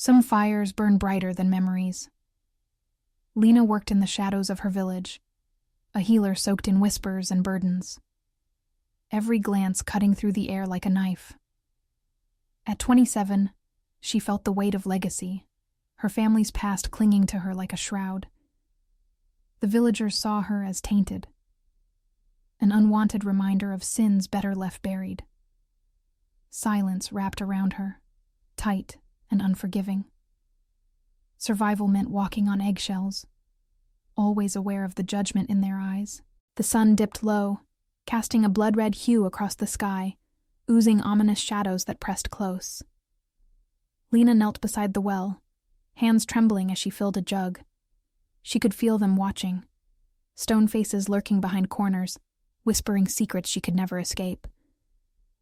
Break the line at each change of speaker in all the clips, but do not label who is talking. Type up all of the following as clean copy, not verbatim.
Some fires burn brighter than memories. Lena worked in the shadows of her village, a healer soaked in whispers and burdens, every glance cutting through the air like a knife. At 27, she felt the weight of legacy, her family's past clinging to her like a shroud. The villagers saw her as tainted, an unwanted reminder of sins better left buried. Silence wrapped around her, tight and unforgiving. Survival meant walking on eggshells, always aware of the judgment in their eyes. The sun dipped low, casting a blood-red hue across the sky, oozing ominous shadows that pressed close. Lena knelt beside the well, hands trembling as she filled a jug. She could feel them watching, stone faces lurking behind corners, whispering secrets she could never escape.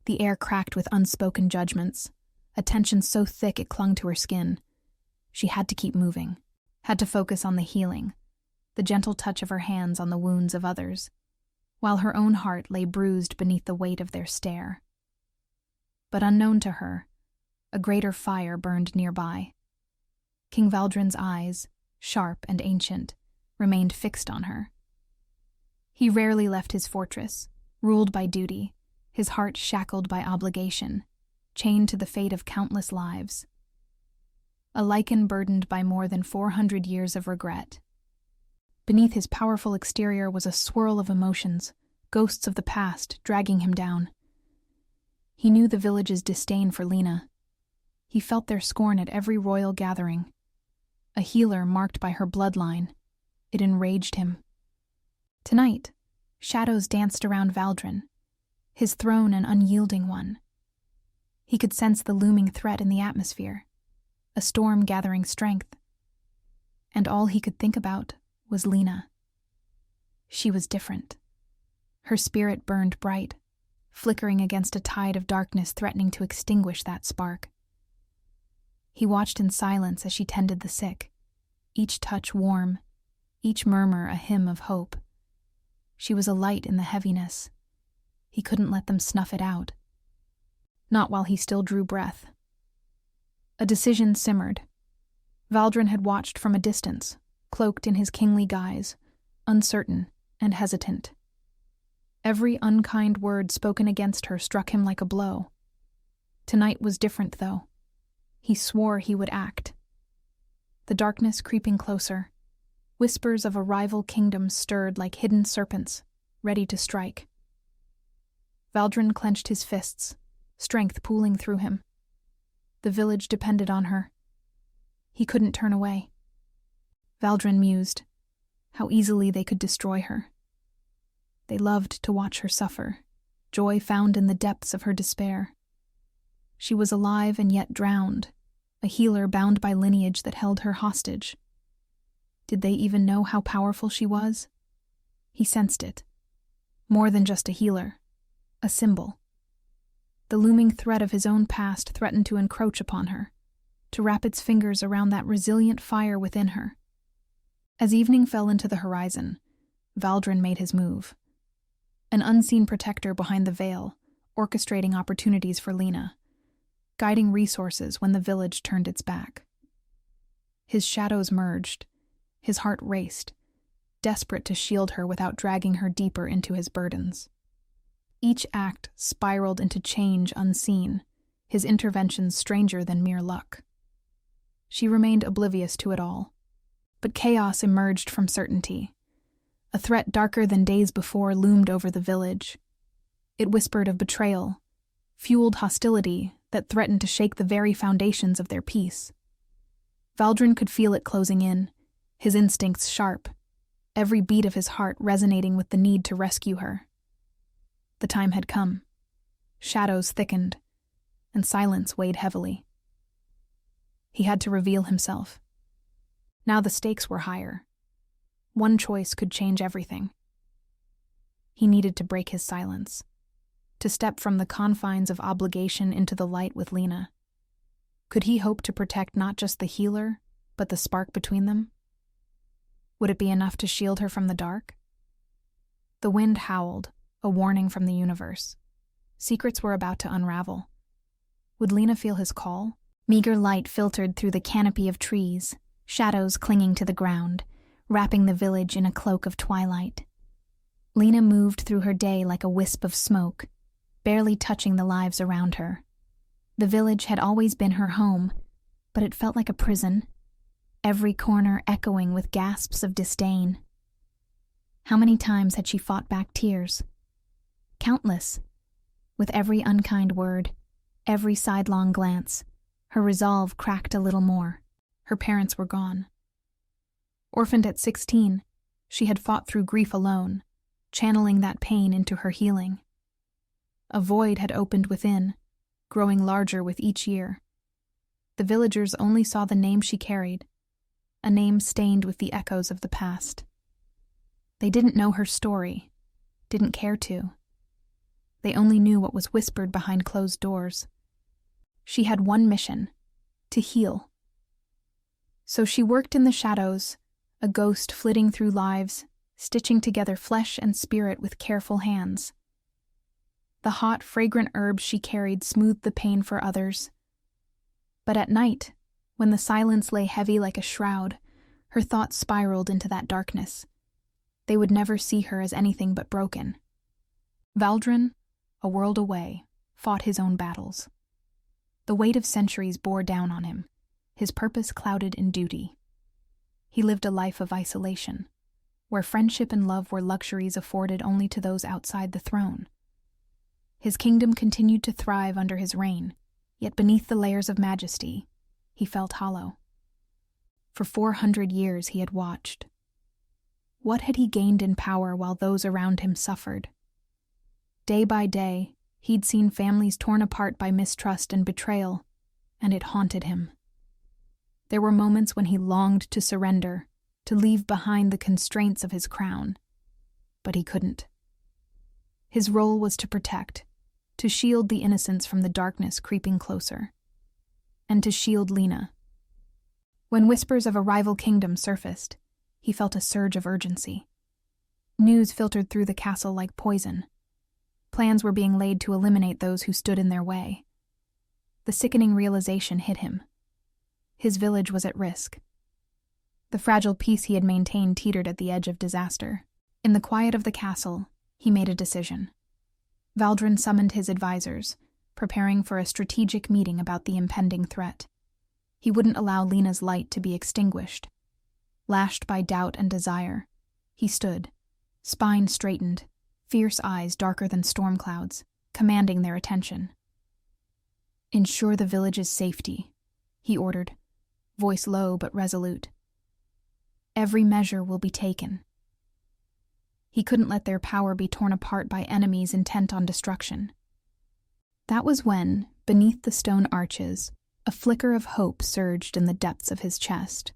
The air cracked with unspoken judgments, a tension so thick it clung to her skin. She had to keep moving, had to focus on the healing, the gentle touch of her hands on the wounds of others, while her own heart lay bruised beneath the weight of their stare. But unknown to her, a greater fire burned nearby. King Valdrin's eyes, sharp and ancient, remained fixed on her. He rarely left his fortress, ruled by duty, his heart shackled by obligation, chained to the fate of countless lives. A lichen burdened by more than 400 years of regret. Beneath his powerful exterior was a swirl of emotions, ghosts of the past dragging him down. He knew the village's disdain for Lena. He felt their scorn at every royal gathering. A healer marked by her bloodline. It enraged him. Tonight, shadows danced around Valdrin, his throne an unyielding one. He could sense the looming threat in the atmosphere, a storm gathering strength. And all he could think about was Lena. She was different. Her spirit burned bright, flickering against a tide of darkness threatening to extinguish that spark. He watched in silence as she tended the sick, each touch warm, each murmur a hymn of hope. She was a light in the heaviness. He couldn't let them snuff it out. Not while he still drew breath. A decision simmered. Valdrin had watched from a distance, cloaked in his kingly guise, uncertain and hesitant. Every unkind word spoken against her struck him like a blow. Tonight was different, though. He swore he would act. The darkness creeping closer, whispers of a rival kingdom stirred like hidden serpents, ready to strike. Valdrin clenched his fists, strength pooling through him. The village depended on her. He couldn't turn away. Valdrin mused, how easily they could destroy her. They loved to watch her suffer, joy found in the depths of her despair. She was alive and yet drowned, a healer bound by lineage that held her hostage. Did they even know how powerful she was? He sensed it. More than just a healer, a symbol. The looming threat of his own past threatened to encroach upon her, to wrap its fingers around that resilient fire within her. As evening fell into the horizon, Valdrin made his move. An unseen protector behind the veil, orchestrating opportunities for Lena, guiding resources when the village turned its back. His shadows merged, his heart raced, desperate to shield her without dragging her deeper into his burdens. Each act spiraled into change unseen, his interventions stranger than mere luck. She remained oblivious to it all, but chaos emerged from certainty. A threat darker than days before loomed over the village. It whispered of betrayal, fueled hostility that threatened to shake the very foundations of their peace. Valdrin could feel it closing in, his instincts sharp, every beat of his heart resonating with the need to rescue her. The time had come. Shadows thickened, and silence weighed heavily. He had to reveal himself. Now the stakes were higher. One choice could change everything. He needed to break his silence, to step from the confines of obligation into the light with Lena. Could he hope to protect not just the healer, but the spark between them? Would it be enough to shield her from the dark? The wind howled, a warning from the universe. Secrets were about to unravel. Would Lena feel his call, Meager light filtered through the canopy of trees, shadows clinging to the ground, wrapping the village in a cloak of twilight. Lena moved through her day like a wisp of smoke, barely touching the lives around her. The village had always been her home, but it felt like a prison, every corner echoing with gasps of disdain. How many times had she fought back tears? Countless. With every unkind word, every sidelong glance, her resolve cracked a little more. Her parents were gone. Orphaned at 16, she had fought through grief alone, channeling that pain into her healing. A void had opened within, growing larger with each year. The villagers only saw the name she carried, a name stained with the echoes of the past. They didn't know her story, didn't care to. They only knew what was whispered behind closed doors. She had one mission: to heal. So she worked in the shadows, a ghost flitting through lives, stitching together flesh and spirit with careful hands. The hot, fragrant herbs she carried smoothed the pain for others. But at night, when the silence lay heavy like a shroud, her thoughts spiraled into that darkness. They would never see her as anything but broken. Valdrin, a world away, fought his own battles. The weight of centuries bore down on him, his purpose clouded in duty. He lived a life of isolation, where friendship and love were luxuries afforded only to those outside the throne. His kingdom continued to thrive under his reign, yet beneath the layers of majesty, he felt hollow. For 400 years he had watched. What had he gained in power while those around him suffered? Day by day, he'd seen families torn apart by mistrust and betrayal, and it haunted him. There were moments when he longed to surrender, to leave behind the constraints of his crown. But he couldn't. His role was to protect, to shield the innocents from the darkness creeping closer, and to shield Lena. When whispers of a rival kingdom surfaced, he felt a surge of urgency. News filtered through the castle like poison. Plans were being laid to eliminate those who stood in their way. The sickening realization hit him. His village was at risk. The fragile peace he had maintained teetered at the edge of disaster. In the quiet of the castle, he made a decision. Valdrin summoned his advisors, preparing for a strategic meeting about the impending threat. He wouldn't allow Lena's light to be extinguished. Lashed by doubt and desire, he stood, spine straightened, fierce eyes darker than storm clouds, commanding their attention. "Ensure the village's safety," he ordered, voice low but resolute. "Every measure will be taken." He couldn't let their power be torn apart by enemies intent on destruction. That was when, beneath the stone arches, a flicker of hope surged in the depths of his chest.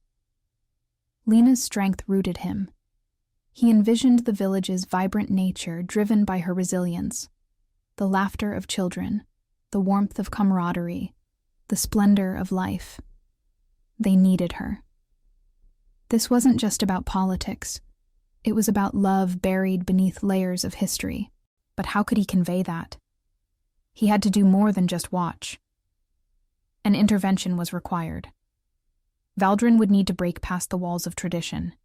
Lena's strength rooted him. He envisioned the village's vibrant nature driven by her resilience, the laughter of children, the warmth of camaraderie, the splendor of life. They needed her. This wasn't just about politics. It was about love buried beneath layers of history. But how could he convey that? He had to do more than just watch. An intervention was required. Valdrin would need to break past the walls of tradition.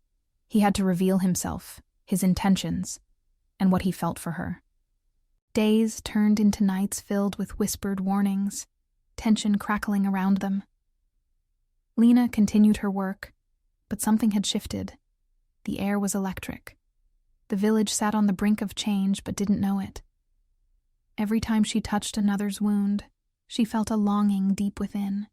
He had to reveal himself, his intentions, and what he felt for her. Days turned into nights filled with whispered warnings, tension crackling around them. Lena continued her work, but something had shifted. The air was electric. The village sat on the brink of change but didn't know it. Every time she touched another's wound, she felt a longing deep within.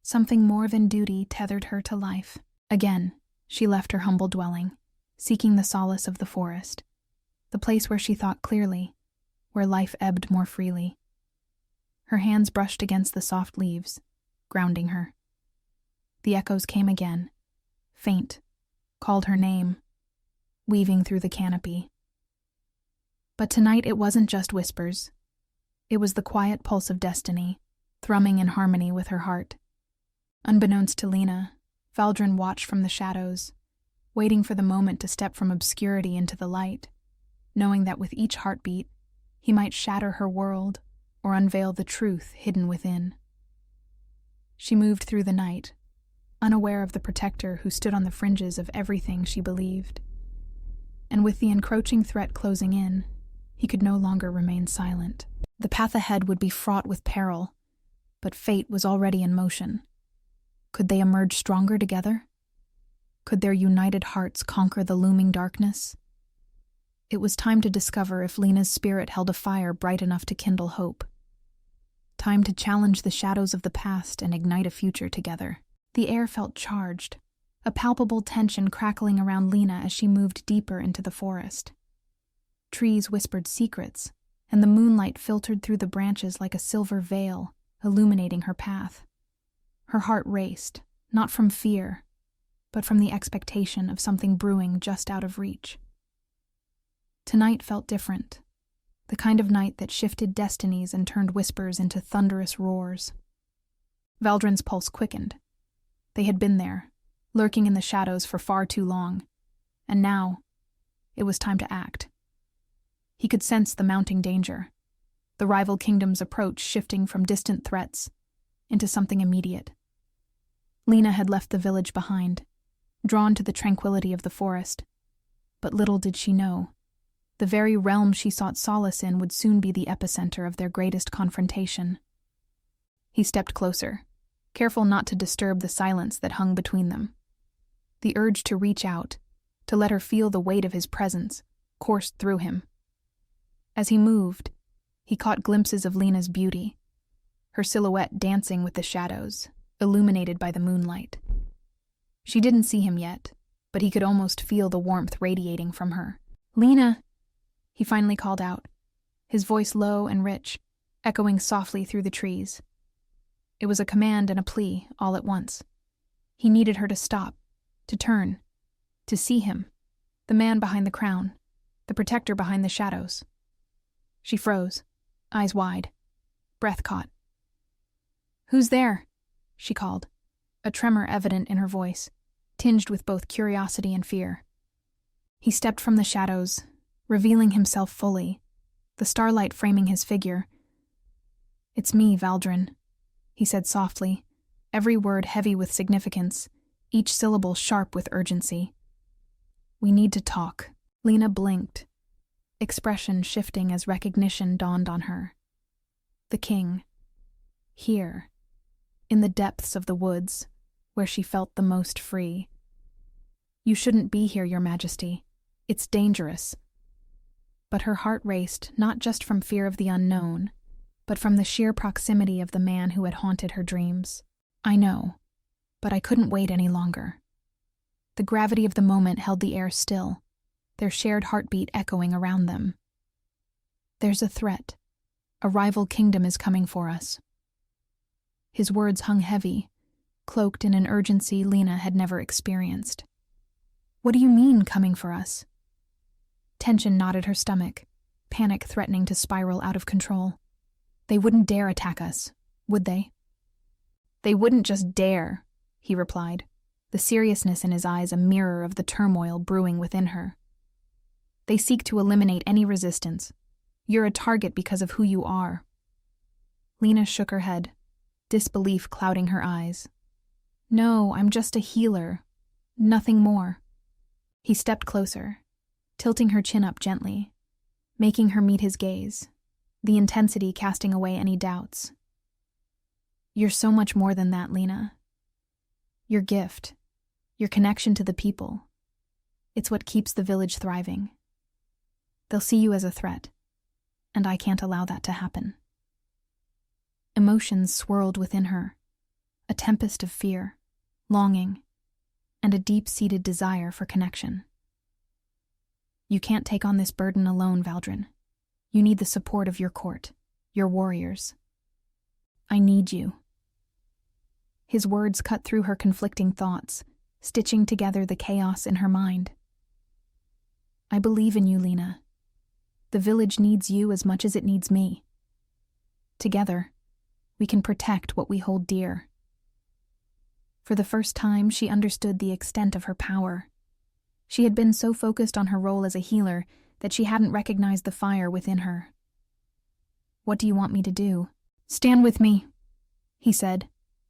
Something more than duty tethered her to life. Again, she left her humble dwelling, seeking the solace of the forest, the place where she thought clearly, where life ebbed more freely. Her hands brushed against the soft leaves, grounding her. The echoes came again, faint, called her name, weaving through the canopy. But tonight it wasn't just whispers. It was the quiet pulse of destiny, thrumming in harmony with her heart. Unbeknownst to Lena, Valdrin watched from the shadows, waiting for the moment to step from obscurity into the light, knowing that with each heartbeat, he might shatter her world or unveil the truth hidden within. She moved through the night, unaware of the protector who stood on the fringes of everything she believed. And with the encroaching threat closing in, he could no longer remain silent. The path ahead would be fraught with peril, but fate was already in motion. Could they emerge stronger together? Could their united hearts conquer the looming darkness? It was time to discover if Lena's spirit held a fire bright enough to kindle hope. Time to challenge the shadows of the past and ignite a future together. The air felt charged, a palpable tension crackling around Lena as she moved deeper into the forest. Trees whispered secrets, and the moonlight filtered through the branches like a silver veil, illuminating her path. Her heart raced, not from fear, but from the expectation of something brewing just out of reach. Tonight felt different, the kind of night that shifted destinies and turned whispers into thunderous roars. Valdrin's pulse quickened. They had been there, lurking in the shadows for far too long, and now it was time to act. He could sense the mounting danger, the rival kingdom's approach shifting from distant threats into something immediate. Lena had left the village behind, drawn to the tranquility of the forest, but little did she know, the very realm she sought solace in would soon be the epicenter of their greatest confrontation. He stepped closer, careful not to disturb the silence that hung between them. The urge to reach out, to let her feel the weight of his presence, coursed through him. As he moved, he caught glimpses of Lena's beauty, her silhouette dancing with the shadows, illuminated by the moonlight. She didn't see him yet, but he could almost feel the warmth radiating from her. "Lena," he finally called out, his voice low and rich, echoing softly through the trees. It was a command and a plea all at once. He needed her to stop, to turn, to see him, the man behind the crown, the protector behind the shadows. She froze, eyes wide, breath caught. "Who's there?" she called, a tremor evident in her voice, tinged with both curiosity and fear. He stepped from the shadows, revealing himself fully, the starlight framing his figure. "It's me, Valdrin," he said softly, every word heavy with significance, each syllable sharp with urgency. "We need to talk." Lena blinked, expression shifting as recognition dawned on her. The king. Here, in the depths of the woods, where she felt the most free. "You shouldn't be here, Your Majesty. It's dangerous." But her heart raced not just from fear of the unknown, but from the sheer proximity of the man who had haunted her dreams. "I know, but I couldn't wait any longer." The gravity of the moment held the air still, their shared heartbeat echoing around them. "There's a threat. A rival kingdom is coming for us." His words hung heavy, cloaked in an urgency Lena had never experienced. "What do you mean, coming for us?" Tension knotted her stomach, panic threatening to spiral out of control. "They wouldn't dare attack us, would they?" "They wouldn't just dare," he replied, the seriousness in his eyes a mirror of the turmoil brewing within her. "They seek to eliminate any resistance. You're a target because of who you are." Lena shook her head, disbelief clouding her eyes. "No, I'm just a healer. Nothing more." He stepped closer, tilting her chin up gently, making her meet his gaze, the intensity casting away any doubts. "You're so much more than that, Lena. Your gift, your connection to the people, it's what keeps the village thriving. They'll see you as a threat, and I can't allow that to happen." Emotions swirled within her, a tempest of fear, longing, and a deep-seated desire for connection. "You can't take on this burden alone, Valdrin. You need the support of your court, your warriors. I need you." His words cut through her conflicting thoughts, stitching together the chaos in her mind. "I believe in you, Lena. The village needs you as much as it needs me. Together, we can protect what we hold dear." For the first time, she understood the extent of her power. She had been so focused on her role as a healer that she hadn't recognized the fire within her. "What do you want me to do?" "Stand with me," he said,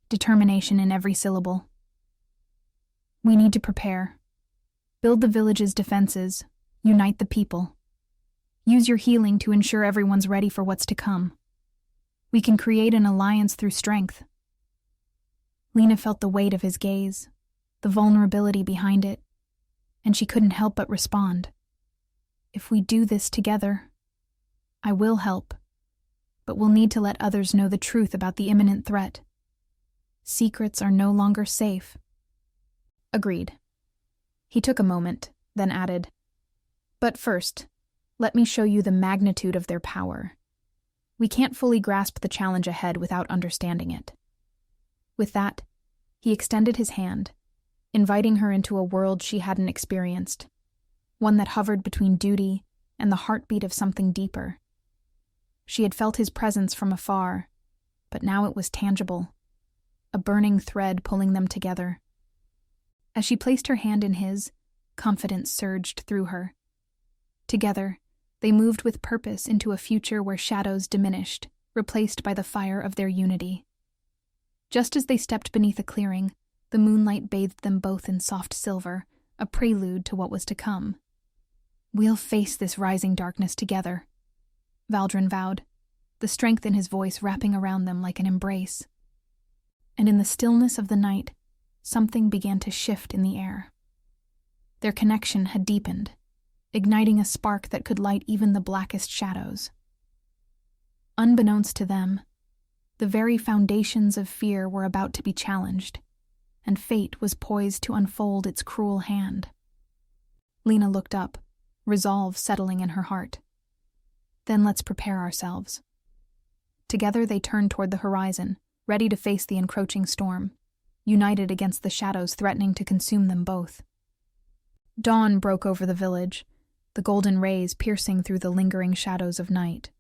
determination in every syllable. We need to prepare. Build the village's defenses. Unite the people. Use your healing to ensure everyone's ready for what's to come. We can create an alliance through strength. Lena felt the weight of his gaze, the vulnerability behind it, and she couldn't help but respond. If we do this together, I will help, but we'll need to let others know the truth about the imminent threat. Secrets are no longer safe. Agreed. He took a moment, then added, but first, let me show you the magnitude of their power. We can't fully grasp the challenge ahead without understanding it. With that, he extended his hand, inviting her into a world she hadn't experienced, one that hovered between duty and the heartbeat of something deeper. She had felt his presence from afar, but now it was tangible, a burning thread pulling them together. As she placed her hand in his, confidence surged through her. Together, they moved with purpose into a future where shadows diminished, replaced by the fire of their unity. Just as they stepped beneath a clearing, the moonlight bathed them both in soft silver, a prelude to what was to come. We'll face this rising darkness together, Valdrin vowed, the strength in his voice wrapping around them like an embrace. And in the stillness of the night, something began to shift in the air. Their connection had deepened, igniting a spark that could light even the blackest shadows. Unbeknownst to them, the very foundations of fear were about to be challenged, and fate was poised to unfold its cruel hand. Lena looked up, resolve settling in her heart. Then let's prepare ourselves. Together they turned toward the horizon, ready to face the encroaching storm, united against the shadows threatening to consume them both. Dawn broke over the village, the golden rays piercing through the lingering shadows of night.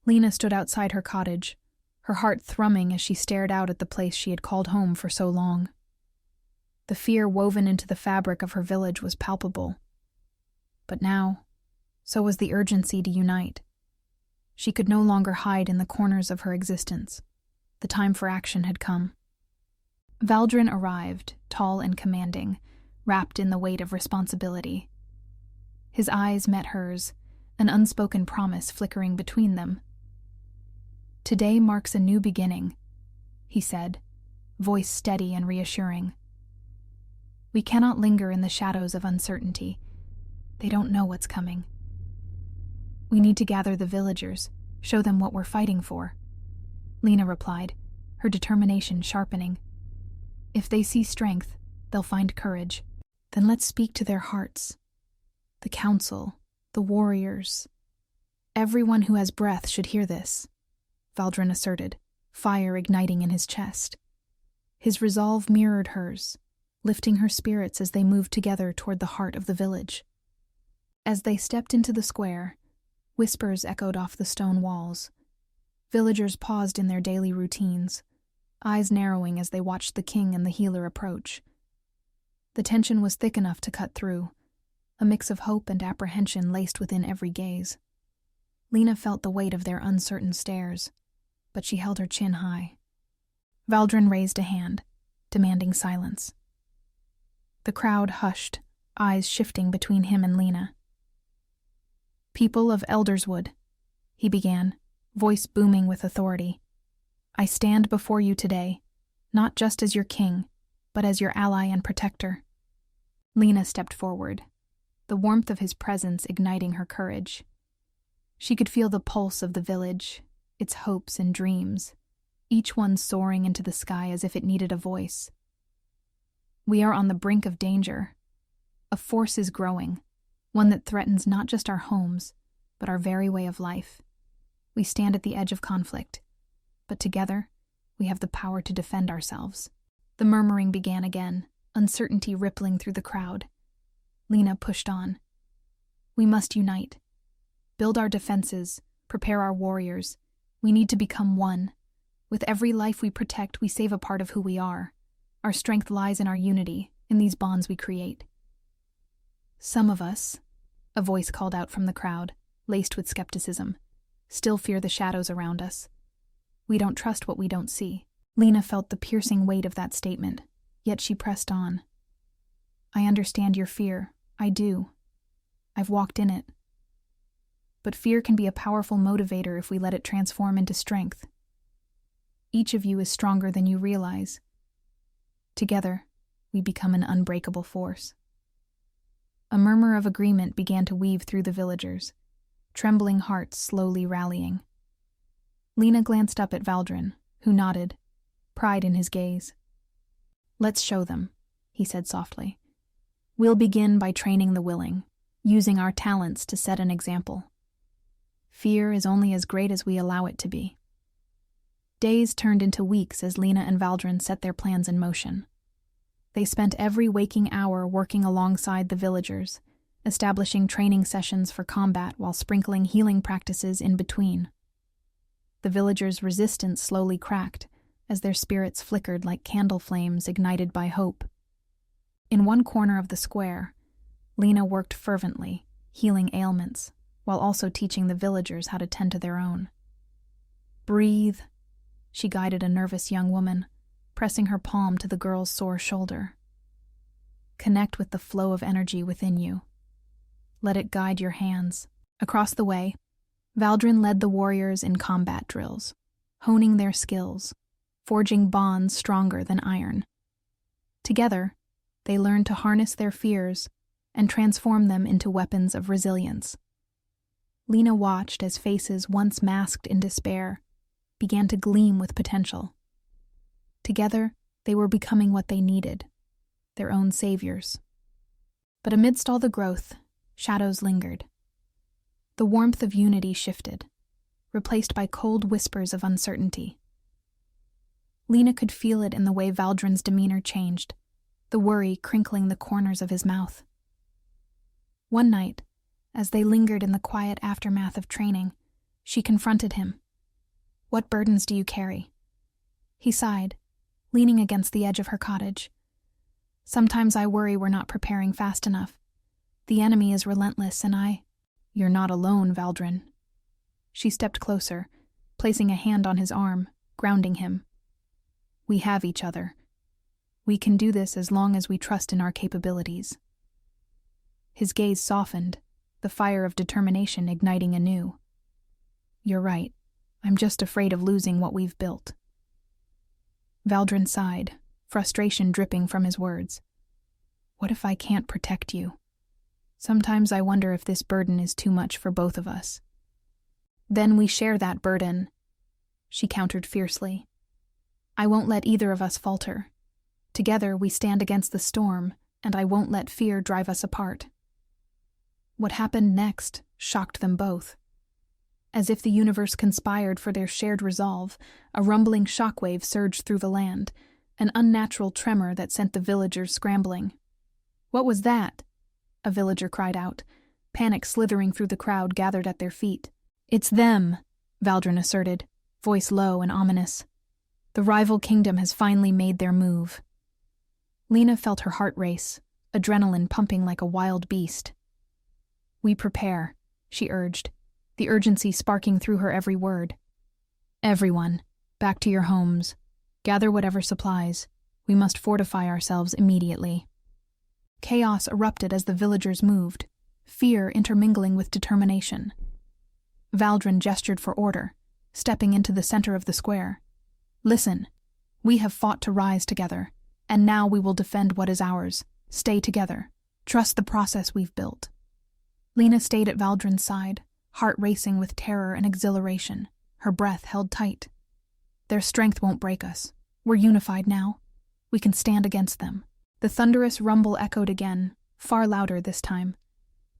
Lena stood outside her cottage, her heart thrumming as she stared out at the place she had called home for so long. The fear woven into the fabric of her village was palpable. But now, so was the urgency to unite. She could no longer hide in the corners of her existence. The time for action had come. Valdrin arrived, tall and commanding, wrapped in the weight of responsibility. His eyes met hers, an unspoken promise flickering between them. Today marks a new beginning, he said, voice steady and reassuring. We cannot linger in the shadows of uncertainty. They don't know what's coming. We need to gather the villagers, show them what we're fighting for. Lena replied, her determination sharpening. If they see strength, they'll find courage. Then let's speak to their hearts. The council, the warriors. Everyone who has breath should hear this, Valdrin asserted, fire igniting in his chest. His resolve mirrored hers, lifting her spirits as they moved together toward the heart of the village. As they stepped into the square, whispers echoed off the stone walls. Villagers paused in their daily routines, eyes narrowing as they watched the king and the healer approach. The tension was thick enough to cut through, a mix of hope and apprehension laced within every gaze. Lena felt the weight of their uncertain stares, but she held her chin high. Valdrin raised a hand, demanding silence. The crowd hushed, eyes shifting between him and Lena. People of Elderswood, he began, voice booming with authority. I stand before you today, not just as your king, but as your ally and protector. Lena stepped forward, the warmth of his presence igniting her courage. She could feel the pulse of the village, its hopes and dreams, each one soaring into the sky as if it needed a voice. We are on the brink of danger. A force is growing, one that threatens not just our homes, but our very way of life. We stand at the edge of conflict, but together, we have the power to defend ourselves. The murmuring began again, uncertainty rippling through the crowd. Lena pushed on. We must unite. Build our defenses, prepare our warriors. We need to become one. With every life we protect, we save a part of who we are. Our strength lies in our unity, in these bonds we create. Some of us, a voice called out from the crowd, laced with skepticism, still fear the shadows around us. We don't trust what we don't see. Lena felt the piercing weight of that statement, yet she pressed on. I understand your fear. I do. I've walked in it. But fear can be a powerful motivator if we let it transform into strength. Each of you is stronger than you realize. Together, we become an unbreakable force. A murmur of agreement began to weave through the villagers, trembling hearts slowly rallying. Lena glanced up at Valdrin, who nodded, pride in his gaze. Let's show them, he said softly. We'll begin by training the willing, using our talents to set an example. Fear is only as great as we allow it to be. Days turned into weeks as Lena and Valdrin set their plans in motion. They spent every waking hour working alongside the villagers, establishing training sessions for combat while sprinkling healing practices in between. The villagers' resistance slowly cracked as their spirits flickered like candle flames ignited by hope. In one corner of the square, Lena worked fervently, healing ailments, while also teaching the villagers how to tend to their own. Breathe, she guided a nervous young woman, pressing her palm to the girl's sore shoulder. Connect with the flow of energy within you. Let it guide your hands. Across the way, Valdrin led the warriors in combat drills, honing their skills, forging bonds stronger than iron. Together, they learned to harness their fears and transform them into weapons of resilience. Lena watched as faces once masked in despair began to gleam with potential. Together, they were becoming what they needed, their own saviors. But amidst all the growth, shadows lingered. The warmth of unity shifted, replaced by cold whispers of uncertainty. Lena could feel it in the way Valdrin's demeanor changed, the worry crinkling the corners of his mouth. One night, as they lingered in the quiet aftermath of training, she confronted him. What burdens do you carry? He sighed, leaning against the edge of her cottage. Sometimes I worry we're not preparing fast enough. The enemy is relentless and You're not alone, Valdrin. She stepped closer, placing a hand on his arm, grounding him. We have each other. We can do this as long as we trust in our capabilities. His gaze softened, the fire of determination igniting anew. You're right. I'm just afraid of losing what we've built. Valdrin sighed, frustration dripping from his words. What if I can't protect you? Sometimes I wonder if this burden is too much for both of us. Then we share that burden, she countered fiercely. I won't let either of us falter. Together we stand against the storm, and I won't let fear drive us apart. What happened next shocked them both. As if the universe conspired for their shared resolve, a rumbling shockwave surged through the land, an unnatural tremor that sent the villagers scrambling. What was that? A villager cried out, panic slithering through the crowd gathered at their feet. It's them, Valdrin asserted, voice low and ominous. The rival kingdom has finally made their move. Lena felt her heart race, adrenaline pumping like a wild beast. We prepare, she urged, the urgency sparking through her every word. Everyone, back to your homes. Gather whatever supplies. We must fortify ourselves immediately. Chaos erupted as the villagers moved, fear intermingling with determination. Valdrin gestured for order, stepping into the center of the square. Listen, we have fought to rise together, and now we will defend what is ours. Stay together. Trust the process we've built. Lena stayed at Valdrin's side, heart racing with terror and exhilaration, her breath held tight. Their strength won't break us. We're unified now. We can stand against them. The thunderous rumble echoed again, far louder this time,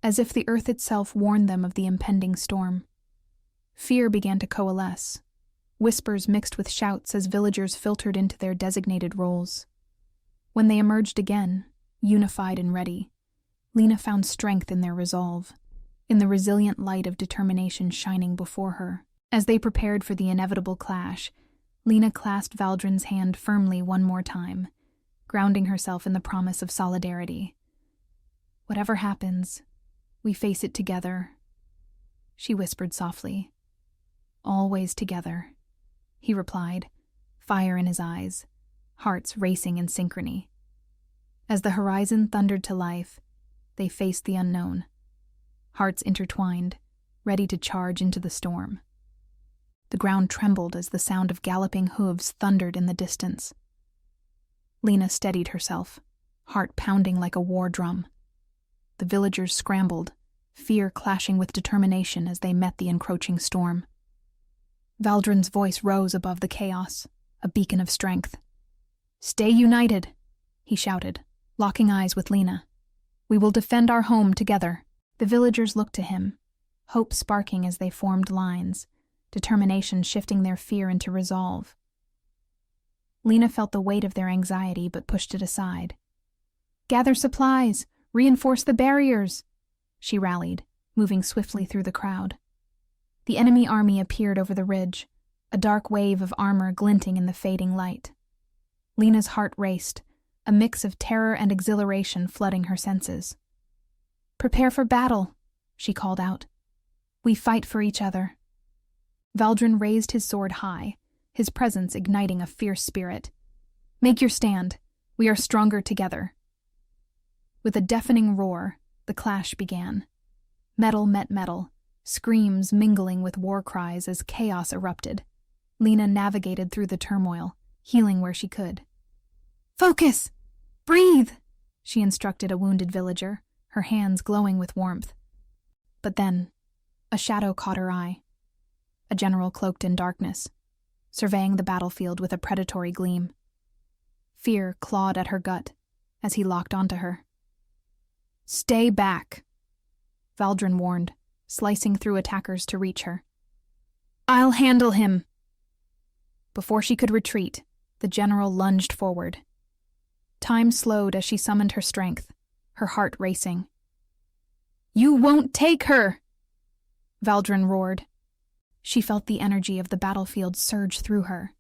as if the earth itself warned them of the impending storm. Fear began to coalesce, whispers mixed with shouts as villagers filtered into their designated roles. When they emerged again, unified and ready, Lena found strength in their resolve, in the resilient light of determination shining before her. As they prepared for the inevitable clash, Lena clasped Valdrin's hand firmly one more time, grounding herself in the promise of solidarity. Whatever happens, we face it together, she whispered softly. Always together, he replied, fire in his eyes, hearts racing in synchrony. As the horizon thundered to life, they faced the unknown, hearts intertwined, ready to charge into the storm. The ground trembled as the sound of galloping hooves thundered in the distance. Lena steadied herself, heart pounding like a war drum. The villagers scrambled, fear clashing with determination as they met the encroaching storm. Valdrin's voice rose above the chaos, a beacon of strength. "Stay united," he shouted, locking eyes with Lena. "We will defend our home together." The villagers looked to him, hope sparking as they formed lines, determination shifting their fear into resolve. Lena felt the weight of their anxiety but pushed it aside. "Gather supplies! Reinforce the barriers!" she rallied, moving swiftly through the crowd. The enemy army appeared over the ridge, a dark wave of armor glinting in the fading light. Lena's heart raced, a mix of terror and exhilaration flooding her senses. "Prepare for battle," she called out. "We fight for each other." Valdrin raised his sword high, his presence igniting a fierce spirit. "Make your stand. We are stronger together." With a deafening roar, the clash began. Metal met metal, screams mingling with war cries as chaos erupted. Lena navigated through the turmoil, healing where she could. "Focus! Breathe!" she instructed a wounded villager, her hands glowing with warmth. But then, a shadow caught her eye. A general cloaked in darkness, surveying the battlefield with a predatory gleam. Fear clawed at her gut as he locked onto her. "Stay back," Valdrin warned, slicing through attackers to reach her. "I'll handle him." Before she could retreat, the general lunged forward. Time slowed as she summoned her strength, her heart racing. "You won't take her!" Valdrin roared. She felt the energy of the battlefield surge through her.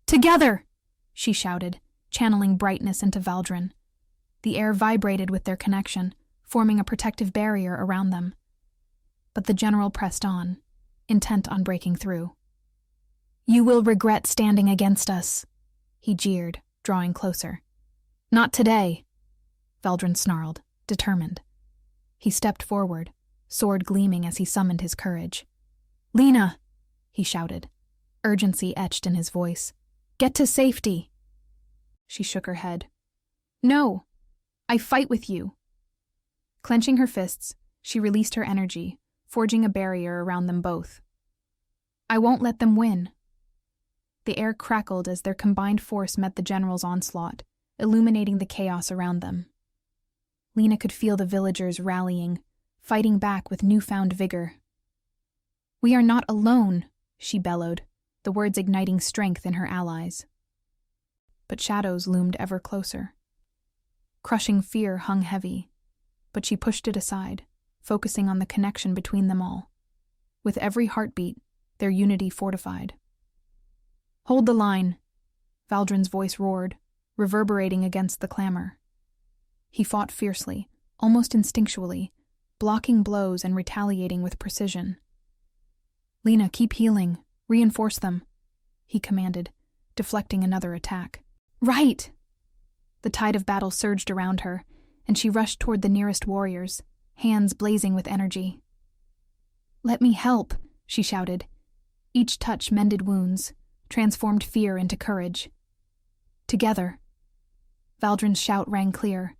"Together!" she shouted, channeling brightness into Valdrin. The air vibrated with their connection, forming a protective barrier around them. But the general pressed on, intent on breaking through. "You will regret standing against us," he jeered, drawing closer. "Not today," Valdrin snarled, determined. He stepped forward, sword gleaming as he summoned his courage. "Lena!" he shouted, urgency etched in his voice. "Get to safety!" She shook her head. "No, I fight with you." Clenching her fists, she released her energy, forging a barrier around them both. "I won't let them win." The air crackled as their combined force met the general's onslaught, illuminating the chaos around them. Lena could feel the villagers rallying, fighting back with newfound vigor. "We are not alone," she bellowed, the words igniting strength in her allies. But shadows loomed ever closer. Crushing fear hung heavy, but she pushed it aside, focusing on the connection between them all. With every heartbeat, their unity fortified. "Hold the line," Valdrin's voice roared, reverberating against the clamor. He fought fiercely, almost instinctually, blocking blows and retaliating with precision. "Lena, keep healing. Reinforce them," he commanded, deflecting another attack. "Right!" The tide of battle surged around her, and she rushed toward the nearest warriors, hands blazing with energy. "Let me help," she shouted. Each touch mended wounds, transformed fear into courage. "Together." Valdrin's shout rang clear.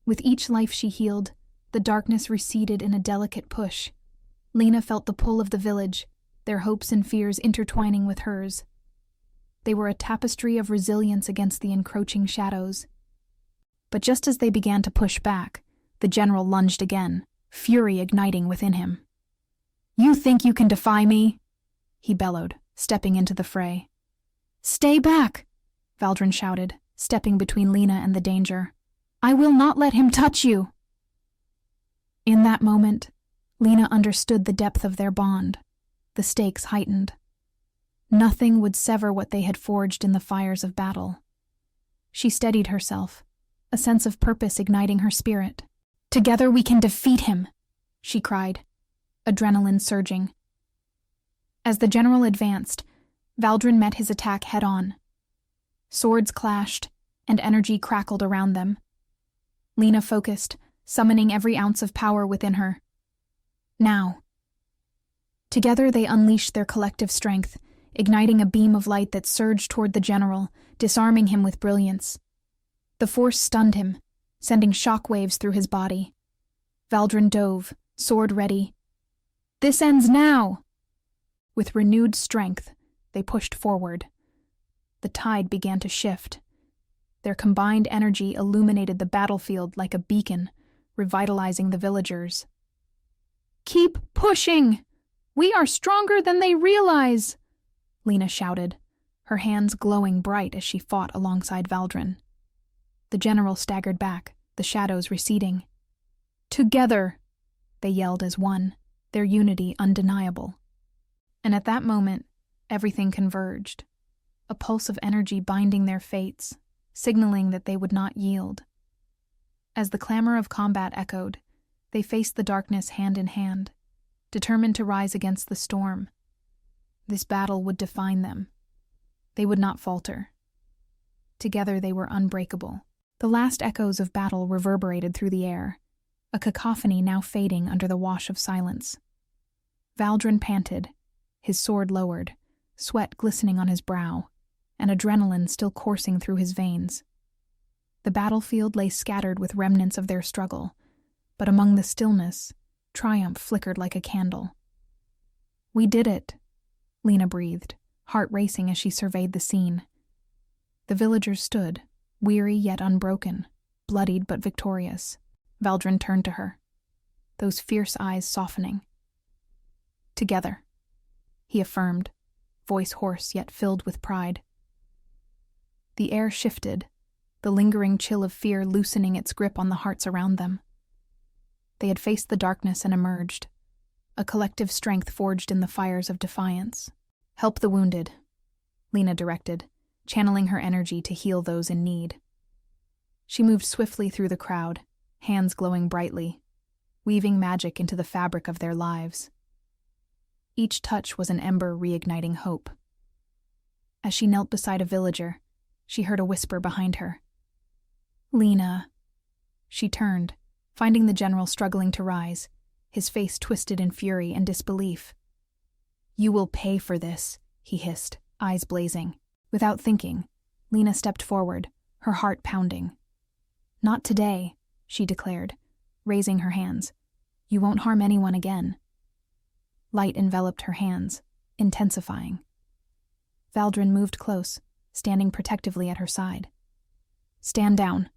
With each life she healed, the darkness receded in a delicate push. Lena felt the pull of the village, their hopes and fears intertwining with hers. They were a tapestry of resilience against the encroaching shadows. But just as they began to push back, the general lunged again, fury igniting within him. "You think you can defy me?" he bellowed, stepping into the fray. "Stay back!" Valdrin shouted, stepping between Lena and the danger. "I will not let him touch you!" In that moment, Lena understood the depth of their bond, the stakes heightened. Nothing would sever what they had forged in the fires of battle. She steadied herself, a sense of purpose igniting her spirit. "Together we can defeat him!" she cried, adrenaline surging. As the general advanced, Valdrin met his attack head-on. Swords clashed, and energy crackled around them. Lena focused, summoning every ounce of power within her. Now. Together they unleashed their collective strength, igniting a beam of light that surged toward the general, disarming him with brilliance. The force stunned him, sending shockwaves through his body. Valdrin dove, sword ready. "This ends now!" With renewed strength, they pushed forward. The tide began to shift. Their combined energy illuminated the battlefield like a beacon, revitalizing the villagers. "Keep pushing! We are stronger than they realize!" Lena shouted, her hands glowing bright as she fought alongside Valdrin. The general staggered back, the shadows receding. "Together!" they yelled as one, their unity undeniable. And at that moment, everything converged, a pulse of energy binding their fates, signaling that they would not yield. As the clamor of combat echoed, they faced the darkness hand in hand, determined to rise against the storm. This battle would define them. They would not falter. Together they were unbreakable. The last echoes of battle reverberated through the air, a cacophony now fading under the wash of silence. Valdrin panted, his sword lowered, sweat glistening on his brow, and adrenaline still coursing through his veins. The battlefield lay scattered with remnants of their struggle, but among the stillness, triumph flickered like a candle. "We did it," Lena breathed, heart racing as she surveyed the scene. The villagers stood, weary yet unbroken, bloodied but victorious. Valdrin turned to her, those fierce eyes softening. "Together," he affirmed, voice hoarse yet filled with pride. The air shifted, the lingering chill of fear loosening its grip on the hearts around them. They had faced the darkness and emerged, a collective strength forged in the fires of defiance. "Help the wounded," Lena directed, channeling her energy to heal those in need. She moved swiftly through the crowd, hands glowing brightly, weaving magic into the fabric of their lives. Each touch was an ember reigniting hope. As she knelt beside a villager, she heard a whisper behind her. "Lena." She turned, finding the general struggling to rise, his face twisted in fury and disbelief. "You will pay for this," he hissed, eyes blazing. Without thinking, Lena stepped forward, her heart pounding. "Not today," she declared, raising her hands. "You won't harm anyone again." Light enveloped her hands, intensifying. Valdrin moved close, standing protectively at her side. "Stand down,"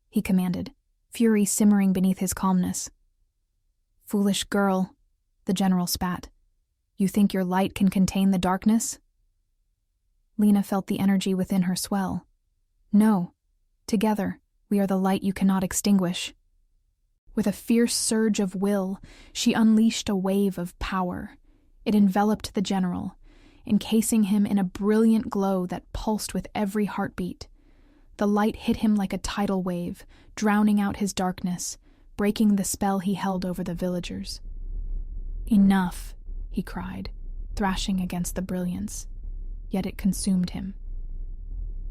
he commanded, fury simmering beneath his calmness. "Foolish girl," the general spat. "You think your light can contain the darkness?" Lena felt the energy within her swell. "No. Together, we are the light you cannot extinguish." With a fierce surge of will, she unleashed a wave of power. It enveloped the general, encasing him in a brilliant glow that pulsed with every heartbeat. The light hit him like a tidal wave, drowning out his darkness, breaking the spell he held over the villagers. "Enough," he cried, thrashing against the brilliance. Yet it consumed him.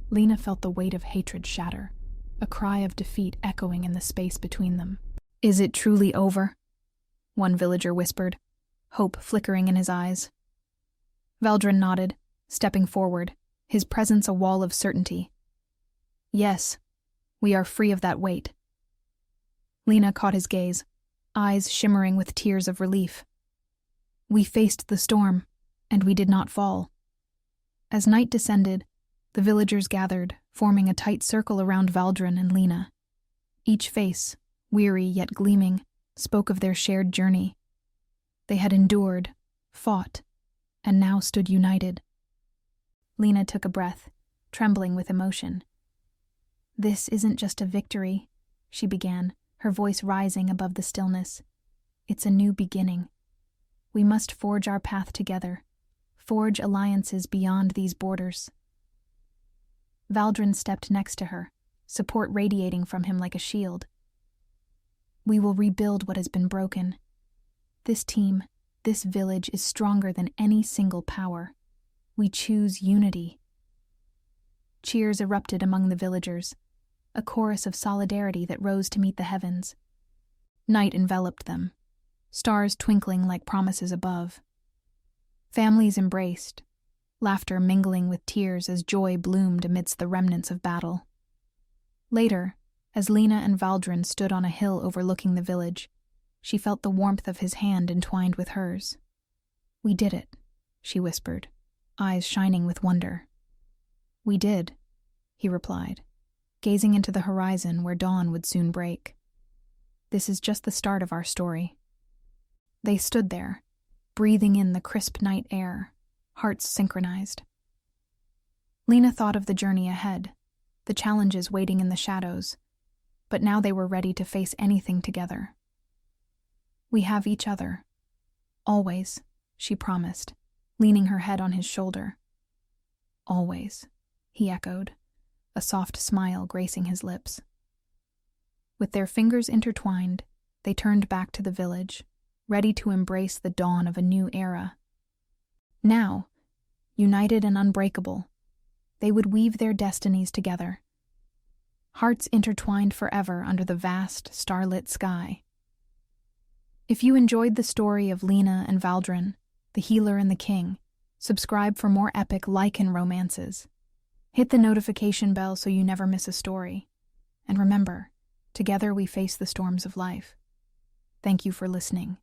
Lena felt the weight of hatred shatter, a cry of defeat echoing in the space between them. "Is it truly over?" one villager whispered, hope flickering in his eyes. Valdrin nodded, stepping forward, his presence a wall of certainty. "Yes, we are free of that weight." Lena caught his gaze, eyes shimmering with tears of relief. "We faced the storm, and we did not fall." As night descended, the villagers gathered, forming a tight circle around Valdrin and Lena. Each face, weary yet gleaming, spoke of their shared journey. They had endured, fought, and now stood united. Lena took a breath, trembling with emotion. "This isn't just a victory," she began, her voice rising above the stillness. "It's a new beginning. We must forge our path together, forge alliances beyond these borders." Valdrin stepped next to her, support radiating from him like a shield. "We will rebuild what has been broken. This team, this village is stronger than any single power." We choose unity. Cheers erupted among the villagers, a chorus of solidarity that rose to meet the heavens. Night enveloped them, stars twinkling like promises above. Families embraced, laughter mingling with tears as joy bloomed amidst the remnants of battle. Later, as Lena and Valdrin stood on a hill overlooking the village, she felt the warmth of his hand entwined with hers. "We did it," she whispered, eyes shining with wonder. "We did," he replied, gazing into the horizon where dawn would soon break. "This is just the start of our story." They stood there, breathing in the crisp night air, hearts synchronized. Lena thought of the journey ahead, the challenges waiting in the shadows, but now they were ready to face anything together. "We have each other. Always," she promised, leaning her head on his shoulder. "Always," he echoed, a soft smile gracing his lips. With their fingers intertwined, they turned back to the village, ready to embrace the dawn of a new era. Now, united and unbreakable, they would weave their destinies together, hearts intertwined forever under the vast, starlit sky. If you enjoyed the story of Lena and Valdrin, the healer and the king, subscribe for more epic Lycan romances. Hit the notification bell so you never miss a story. And remember, together we face the storms of life. Thank you for listening.